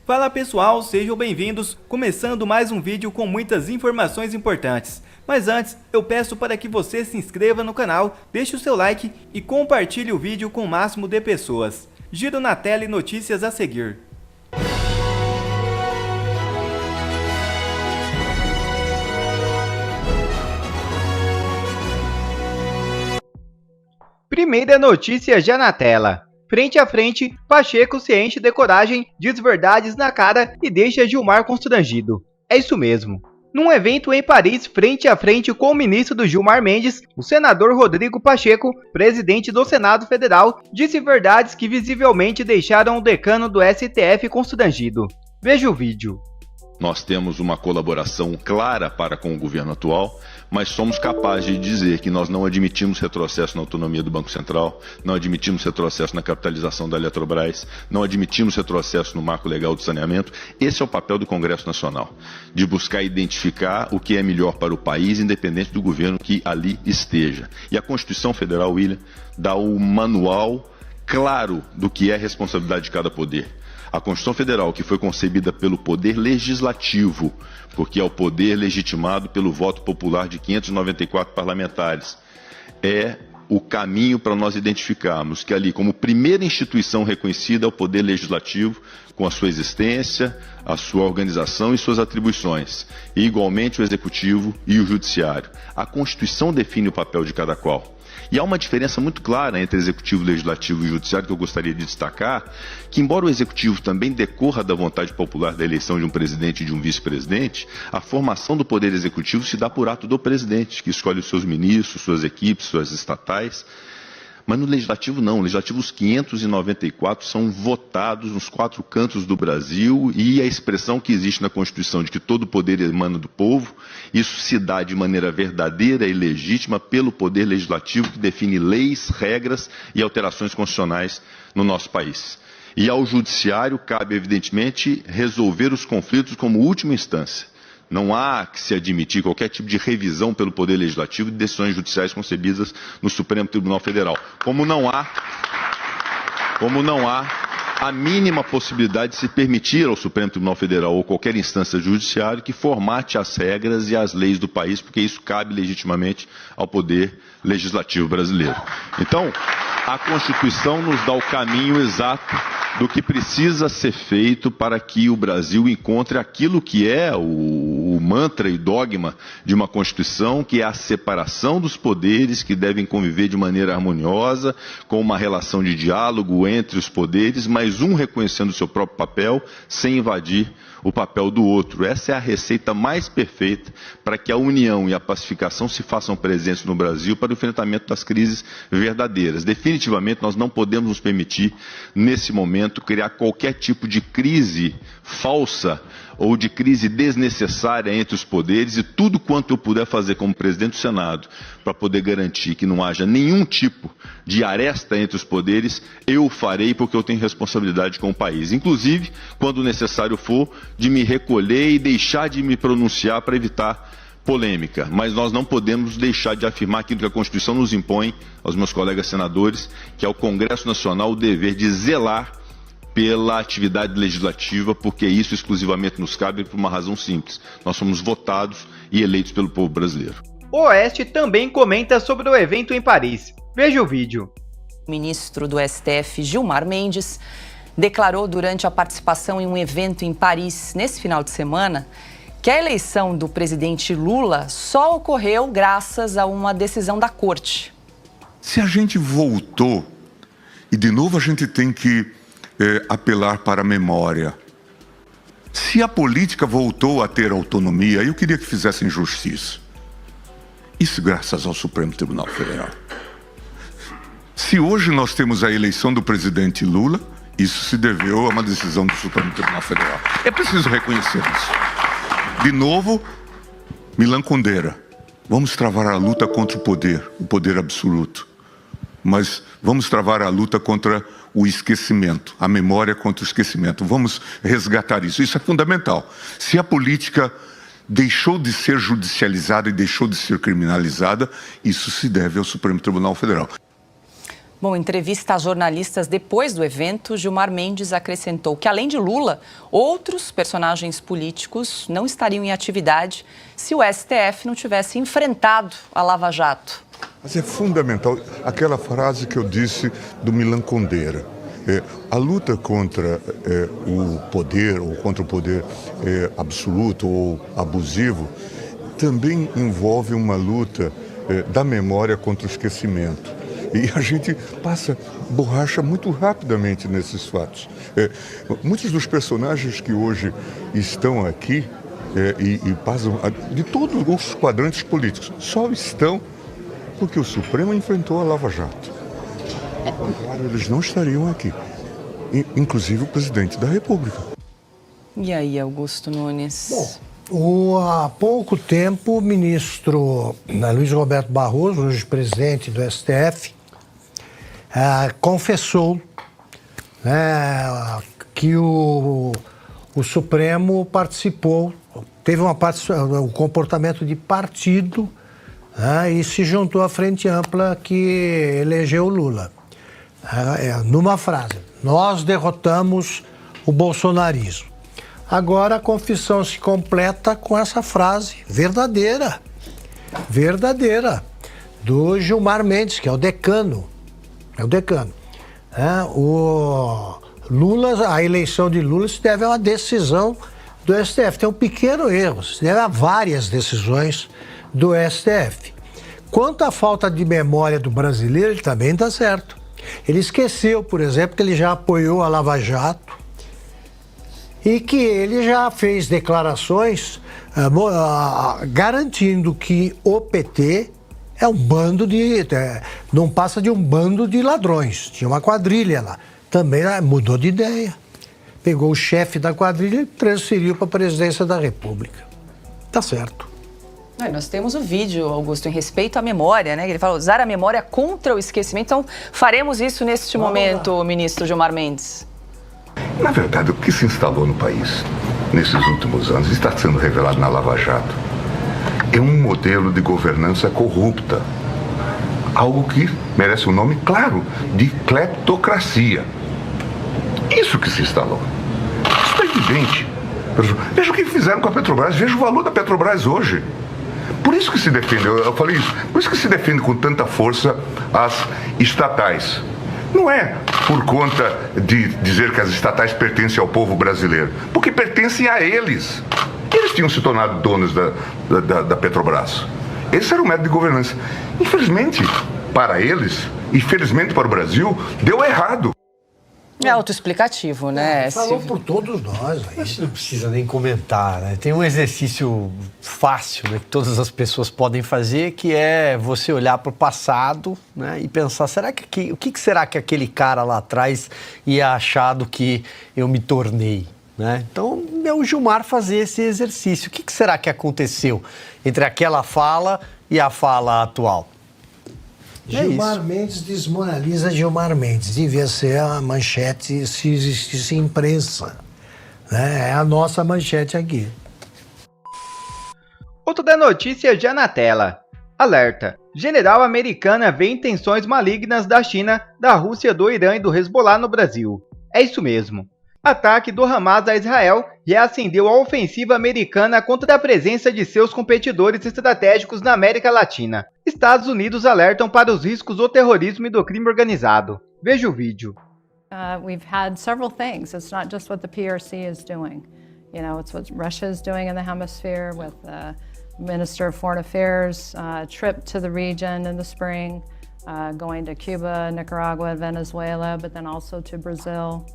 Fala pessoal, sejam bem-vindos, começando mais um vídeo com muitas informações importantes. Mas antes, eu peço para que você se inscreva no canal, deixe o seu like e compartilhe o vídeo com o máximo de pessoas. Giro na tela e notícias a seguir. Primeira notícia já na tela. Frente a frente, Pacheco se enche de coragem, diz verdades na cara e deixa Gilmar constrangido. É isso mesmo. Num evento em Paris, frente a frente com o ministro do Gilmar Mendes, o senador Rodrigo Pacheco, presidente do Senado Federal, disse verdades que visivelmente deixaram o decano do STF constrangido. Veja o vídeo. Nós temos uma colaboração clara para com o governo atual, mas somos capazes de dizer que nós não admitimos retrocesso na autonomia do Banco Central, não admitimos retrocesso na capitalização da Eletrobras, não admitimos retrocesso no marco legal do saneamento. Esse é o papel do Congresso Nacional, de buscar identificar o que é melhor para o país, independente do governo que ali esteja. E a Constituição Federal, William, dá o manual claro do que é responsabilidade de cada poder. A Constituição Federal, que foi concebida pelo Poder Legislativo, porque é o poder legitimado pelo voto popular de 594 parlamentares, é o caminho para nós identificarmos que ali, como primeira instituição reconhecida, é o Poder Legislativo, com a sua existência, a sua organização e suas atribuições, e igualmente o Executivo e o Judiciário. A Constituição define o papel de cada qual. E há uma diferença muito clara entre Executivo, Legislativo e Judiciário que eu gostaria de destacar, que embora o Executivo também decorra da vontade popular da eleição de um presidente e de um vice-presidente, a formação do Poder Executivo se dá por ato do presidente, que escolhe os seus ministros, suas equipes, suas estatais. Mas no Legislativo não, no Legislativo os 594 são votados nos 4 cantos do Brasil e a expressão que existe na Constituição de que todo poder emana do povo, isso se dá de maneira verdadeira e legítima pelo Poder Legislativo que define leis, regras e alterações constitucionais no nosso país. E ao Judiciário cabe, evidentemente, resolver os conflitos como última instância. Não há que se admitir qualquer tipo de revisão pelo Poder Legislativo de decisões judiciais concebidas no Supremo Tribunal Federal. Como não há a mínima possibilidade de se permitir ao Supremo Tribunal Federal ou qualquer instância judiciária que formate as regras e as leis do país, porque isso cabe legitimamente ao Poder Legislativo brasileiro. Então, a Constituição nos dá o caminho exato do que precisa ser feito para que o Brasil encontre aquilo que é o mantra e dogma de uma Constituição, que é a separação dos poderes, que devem conviver de maneira harmoniosa, com uma relação de diálogo entre os poderes, mas um reconhecendo o seu próprio papel, sem invadir o papel do outro. Essa é a receita mais perfeita para que a união e a pacificação se façam presentes no Brasil para o enfrentamento das crises verdadeiras. Definitivamente, nós não podemos nos permitir, nesse momento, criar qualquer tipo de crise falsa ou de crise desnecessária entre os poderes, e tudo quanto eu puder fazer como presidente do Senado para poder garantir que não haja nenhum tipo de aresta entre os poderes, eu farei, porque eu tenho responsabilidade com o país. Inclusive, quando necessário for, de me recolher e deixar de me pronunciar para evitar polêmica. Mas nós não podemos deixar de afirmar aquilo que a Constituição nos impõe, aos meus colegas senadores, que é o Congresso Nacional o dever de zelar pela atividade legislativa, porque isso exclusivamente nos cabe por uma razão simples. Nós somos votados e eleitos pelo povo brasileiro. O Oeste também comenta sobre o evento em Paris. Veja o vídeo. O ministro do STF, Gilmar Mendes, declarou durante a participação em um evento em Paris, nesse final de semana, que a eleição do presidente Lula só ocorreu graças a uma decisão da Corte. Se a gente voltou, e de novo a gente tem que apelar para a memória. Se a política voltou a ter autonomia, eu queria que fizessem justiça. Isso graças ao Supremo Tribunal Federal. Se hoje nós temos a eleição do presidente Lula, isso se deveu a uma decisão do Supremo Tribunal Federal. É preciso reconhecer isso. De novo, Milan Kundera. Vamos travar a luta contra o poder absoluto. Mas vamos travar a luta contra o esquecimento, a memória contra o esquecimento. Vamos resgatar isso. Isso é fundamental. Se a política deixou de ser judicializada e deixou de ser criminalizada, isso se deve ao Supremo Tribunal Federal. Bom, em entrevista a jornalistas depois do evento, Gilmar Mendes acrescentou que, além de Lula, outros personagens políticos não estariam em atividade se o STF não tivesse enfrentado a Lava Jato. Mas é fundamental aquela frase que eu disse do Milan Kundera. A luta contra o poder, ou contra o poder absoluto ou abusivo, também envolve uma luta da memória contra o esquecimento. E a gente passa borracha muito rapidamente nesses fatos. Muitos dos personagens que hoje estão aqui e passam de todos os quadrantes políticos só estão porque o Supremo enfrentou a Lava Jato. Claro, eles não estariam aqui, inclusive o presidente da República. E aí, Augusto Nunes? Bom, há pouco tempo, o ministro Luiz Roberto Barroso, hoje presidente do STF, confessou que o Supremo participou, teve um comportamento de partido e se juntou à frente ampla que elegeu o Lula. Numa frase, nós derrotamos o bolsonarismo. Agora a confissão se completa com essa frase verdadeira, do Gilmar Mendes, que é o decano. O Lula, a eleição de Lula se deve a uma decisão do STF. Tem um pequeno erro, se deve a várias decisões do STF. Quanto à falta de memória do brasileiro, ele também está certo. Ele esqueceu, por exemplo, que ele já apoiou a Lava Jato e que ele já fez declarações garantindo que o PT é um bando não passa de um bando de ladrões. Tinha uma quadrilha lá. Também mudou de ideia. Pegou o chefe da quadrilha e transferiu para a presidência da República. Tá certo. Nós temos o vídeo, Augusto, em respeito à memória, né? Ele fala usar a memória contra o esquecimento. Então, faremos isso neste momento, ministro Gilmar Mendes. Na verdade, o que se instalou no país nesses últimos anos, está sendo revelado na Lava Jato, é um modelo de governança corrupta. Algo que merece o nome, claro, de cleptocracia. Isso que se instalou. Isso é evidente. Veja o que fizeram com a Petrobras, veja o valor da Petrobras hoje. Por isso que se defende, eu falei isso, por isso que se defende com tanta força as estatais. Não é por conta de dizer que as estatais pertencem ao povo brasileiro, porque pertencem a eles. Eles tinham se tornado donos da Petrobras. Esse era o método de governança. Infelizmente, para eles, e felizmente para o Brasil, deu errado. É autoexplicativo, né? Falou por todos nós. A gente não precisa nem comentar, né? Tem um exercício fácil, né, que todas as pessoas podem fazer, que é você olhar para o passado, né, e pensar, o que será que aquele cara lá atrás ia achar do que eu me tornei? Né? Então, é o Gilmar fazer esse exercício. O que será que aconteceu entre aquela fala e a fala atual? Gilmar Mendes desmoraliza Gilmar Mendes. Devia ser a manchete se existisse imprensa. Né? É a nossa manchete aqui. Outro da notícia já na tela. Alerta. General americana vê intenções malignas da China, da Rússia, do Irã e do Hezbollah no Brasil. É isso mesmo. Ataque do Hamas a Israel reacendeu a ofensiva americana contra a presença de seus competidores estratégicos na América Latina. Estados Unidos alertam para os riscos do terrorismo e do crime organizado. Veja o vídeo. We've had several things. It's not just what the PRC is doing. You know, it's what Russia is doing in the hemisphere with the Minister of Foreign Affairs trip to the region in the spring, going to Cuba, Nicaragua, Venezuela, but then also to Brazil.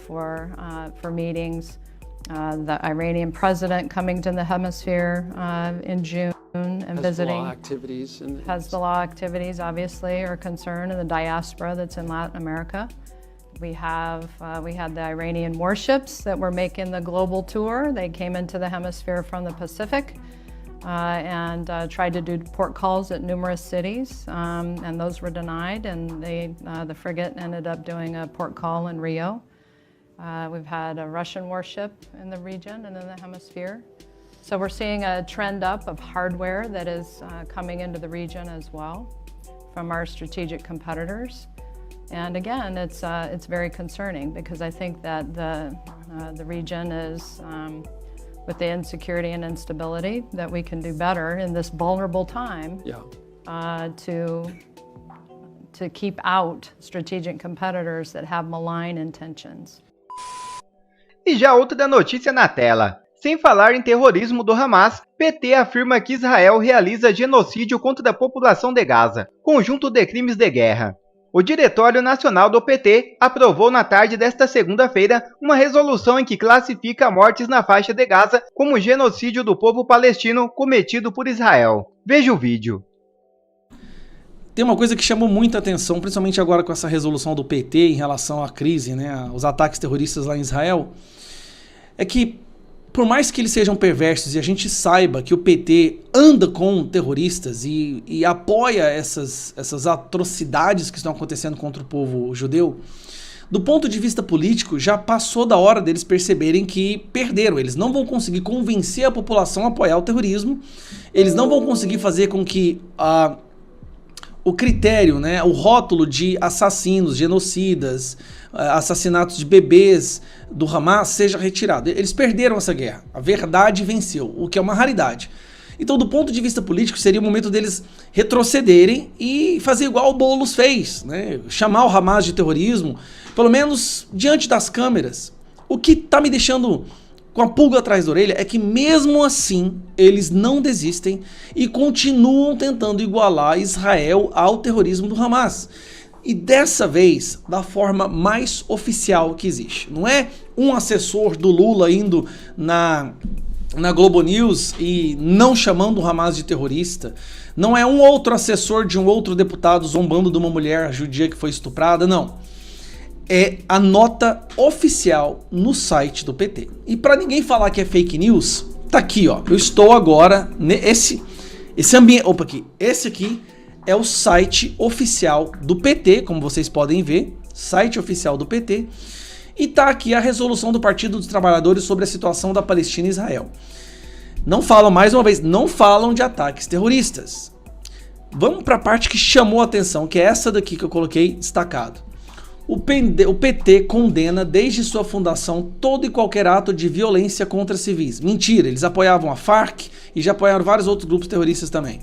For meetings, the Iranian president coming to the hemisphere in June and visiting. Hezbollah activities obviously are a concern in the diaspora that's in Latin America. We had the Iranian warships that were making the global tour. They came into the hemisphere from the Pacific and tried to do port calls at numerous cities, and those were denied, and the frigate ended up doing a port call in Rio. We've had a Russian warship in the region and in the hemisphere. So we're seeing a trend up of hardware that is coming into the region as well from our strategic competitors. And again, it's very concerning because I think that the region is, with the insecurity and instability, that we can do better in this vulnerable time to keep out strategic competitors that have malign intentions. E já outra notícia na tela. Sem falar em terrorismo do Hamas, PT afirma que Israel realiza genocídio contra a população de Gaza, conjunto de crimes de guerra. O Diretório Nacional do PT aprovou na tarde desta segunda-feira uma resolução em que classifica mortes na faixa de Gaza como genocídio do povo palestino cometido por Israel. Veja o vídeo. Tem uma coisa que chamou muita atenção, principalmente agora com essa resolução do PT em relação à crise, né, os ataques terroristas lá em Israel, é que por mais que eles sejam perversos e a gente saiba que o PT anda com terroristas e apoia essas atrocidades que estão acontecendo contra o povo judeu, do ponto de vista político, já passou da hora deles perceberem que perderam. Eles não vão conseguir convencer a população a apoiar o terrorismo, eles não vão conseguir fazer com que o critério, né, o rótulo de assassinos, genocidas, assassinatos de bebês do Hamas seja retirado. Eles perderam essa guerra. A verdade venceu, o que é uma raridade. Então, do ponto de vista político, seria o momento deles retrocederem e fazer igual o Boulos fez, né? Chamar o Hamas de terrorismo, pelo menos diante das câmeras. O que está me deixando com a pulga atrás da orelha é que mesmo assim eles não desistem e continuam tentando igualar Israel ao terrorismo do Hamas. E dessa vez, da forma mais oficial que existe. Não é um assessor do Lula indo na Globo News e não chamando o Hamas de terrorista. Não é um outro assessor de um outro deputado zombando de uma mulher judia que foi estuprada, não. É a nota oficial no site do PT. E para ninguém falar que é fake news, tá aqui, ó. Eu estou agora nesse ambiente. Opa, aqui. Esse aqui é o site oficial do PT, como vocês podem ver, site oficial do PT, e tá aqui a resolução do Partido dos Trabalhadores sobre a situação da Palestina e Israel. Não falam, mais uma vez, não falam de ataques terroristas. Vamos para a parte que chamou a atenção, que é essa daqui que eu coloquei destacado. O PT condena desde sua fundação todo e qualquer ato de violência contra civis. Mentira, eles apoiavam a Farc e já apoiaram vários outros grupos terroristas também.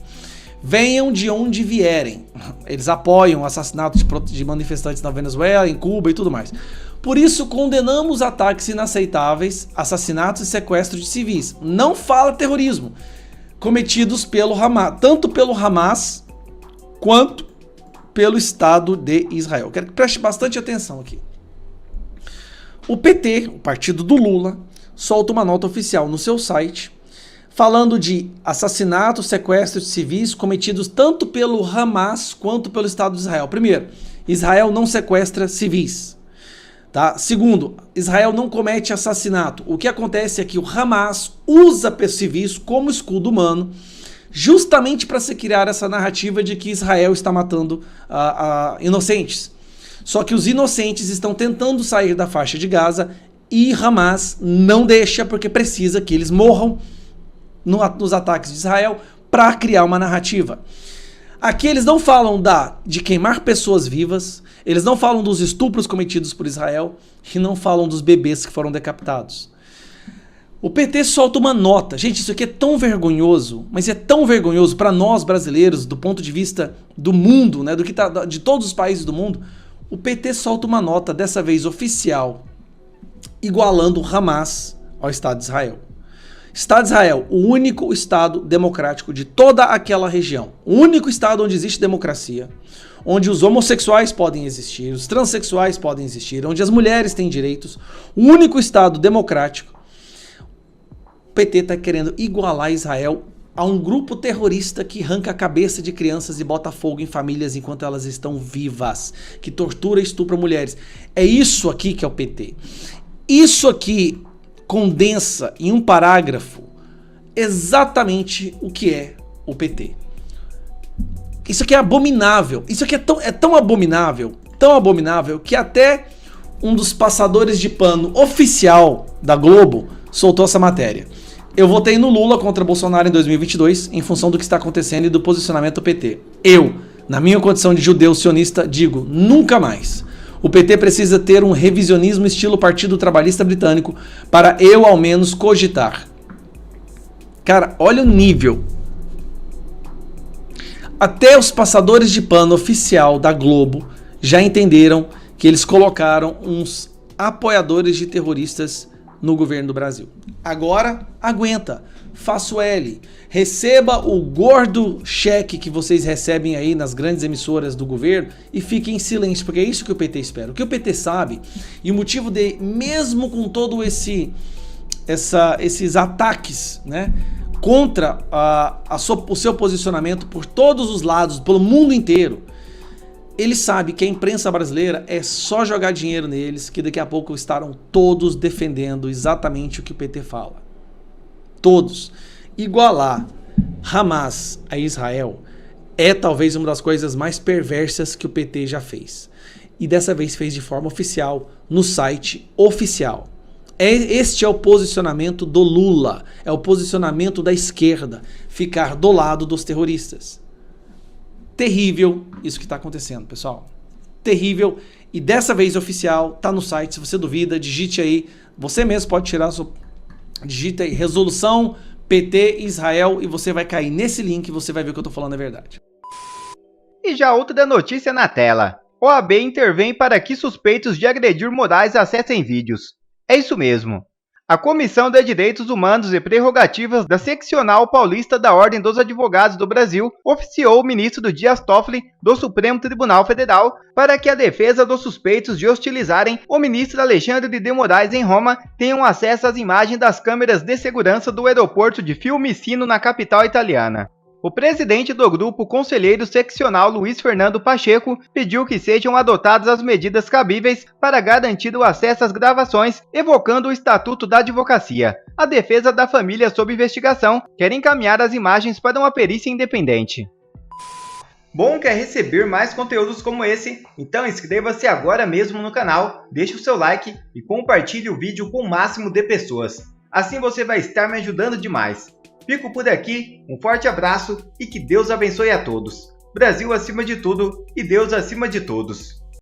Venham de onde vierem. Eles apoiam assassinatos de manifestantes na Venezuela, em Cuba e tudo mais. Por isso, condenamos ataques inaceitáveis, assassinatos e sequestros de civis. Não fala terrorismo. Cometidos pelo Hamas, tanto pelo Hamas quanto pelo Estado de Israel. Quero que preste bastante atenção aqui. O PT, o partido do Lula, solta uma nota oficial no seu site falando de assassinatos, sequestros de civis cometidos tanto pelo Hamas quanto pelo Estado de Israel. Primeiro, Israel não sequestra civis. Tá? Segundo, Israel não comete assassinato. O que acontece é que o Hamas usa civis como escudo humano justamente para se criar essa narrativa de que Israel está matando inocentes. Só que os inocentes estão tentando sair da faixa de Gaza e Hamas não deixa porque precisa que eles morram nos ataques de Israel para criar uma narrativa. Aqui eles não falam de queimar pessoas vivas, eles não falam dos estupros cometidos por Israel e não falam dos bebês que foram decapitados. O PT solta uma nota. Gente, isso aqui é tão vergonhoso, mas é tão vergonhoso para nós brasileiros, do ponto de vista do mundo, né, de todos os países do mundo. O PT solta uma nota, dessa vez oficial, igualando o Hamas ao Estado de Israel. Estado de Israel, o único Estado democrático de toda aquela região. O único Estado onde existe democracia, onde os homossexuais podem existir, os transexuais podem existir, onde as mulheres têm direitos. O único Estado democrático. O PT está querendo igualar Israel a um grupo terrorista que arranca a cabeça de crianças e bota fogo em famílias enquanto elas estão vivas, que tortura e estupra mulheres. É isso aqui que é o PT. Isso aqui condensa em um parágrafo exatamente o que é o PT. Isso aqui é abominável. Isso aqui é tão abominável que até um dos passadores de pano oficial da Globo soltou essa matéria. Eu votei no Lula contra Bolsonaro em 2022 em função do que está acontecendo e do posicionamento do PT. Eu Na minha condição de judeu sionista, digo, nunca mais. O PT precisa ter um revisionismo estilo Partido Trabalhista Britânico para eu, ao menos, cogitar. Cara, olha o nível. Até os passadores de pano oficial da Globo já entenderam que eles colocaram uns apoiadores de terroristas no governo do Brasil. Agora, aguenta. Faça o L. Receba o gordo cheque que vocês recebem aí nas grandes emissoras do governo e fiquem em silêncio, porque é isso que o PT espera. O que o PT sabe, e o motivo de, mesmo com todo esses ataques, né, contra o seu posicionamento por todos os lados, pelo mundo inteiro, ele sabe que a imprensa brasileira é só jogar dinheiro neles, que daqui a pouco estarão todos defendendo exatamente o que o PT fala. Todos. Igualar Hamas a Israel é talvez uma das coisas mais perversas que o PT já fez. E dessa vez fez de forma oficial, no site oficial. Este é o posicionamento do Lula, é o posicionamento da esquerda, ficar do lado dos terroristas. Terrível isso que está acontecendo, pessoal. Terrível. E dessa vez oficial, tá no site. Se você duvida, digite aí. Você mesmo pode tirar a sua... Digita aí, resolução PT Israel, e você vai cair nesse link e você vai ver o que eu tô falando é verdade. E já outra notícia na tela. OAB intervém para que suspeitos de agredir Moraes acessem vídeos. É isso mesmo. A Comissão de Direitos Humanos e Prerrogativas da Seccional Paulista da Ordem dos Advogados do Brasil oficiou o ministro Dias Toffoli do Supremo Tribunal Federal para que a defesa dos suspeitos de hostilizarem o ministro Alexandre de Moraes em Roma tenham acesso às imagens das câmeras de segurança do aeroporto de Fiumicino, na capital italiana. O presidente do grupo conselheiro seccional, Luiz Fernando Pacheco, pediu que sejam adotadas as medidas cabíveis para garantir o acesso às gravações, evocando o Estatuto da Advocacia. A defesa da família sob investigação quer encaminhar as imagens para uma perícia independente. Bom, quer receber mais conteúdos como esse? Então inscreva-se agora mesmo no canal, deixe o seu like e compartilhe o vídeo com o máximo de pessoas. Assim você vai estar me ajudando demais. Fico por aqui, um forte abraço e que Deus abençoe a todos. Brasil acima de tudo e Deus acima de todos.